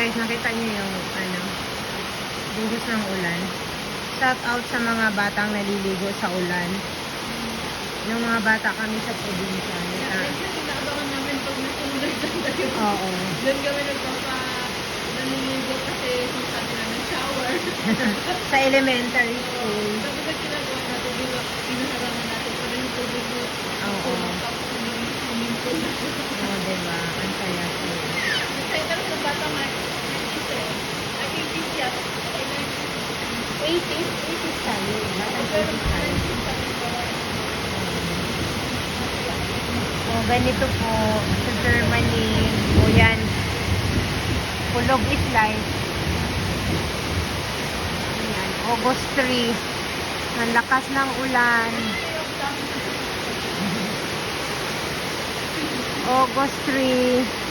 guys, nakita niyo yung buhos ng ulan. Shout out sa mga batang naliligo sa ulan. Yung mga bata kami sa probinsya. Inaabangan namin pag natulog tayo. Oo. Doon kami naliligo kasi sabi namin shower. Sa elementary school. Sabi na ginagawa natin, hinaharangan natin pa rin yung tubig mo. Oo. Tapos yung swimming pool na. Oo, diba? Ang saya ko. Kasi pero sa bata nga, 80s yan. 80s tayo. Batang 80s tayo. O, ganito po sa Germany. O, yan. Kulog is life. Ayan. August 3. Ang lakas ng ulan. August 3.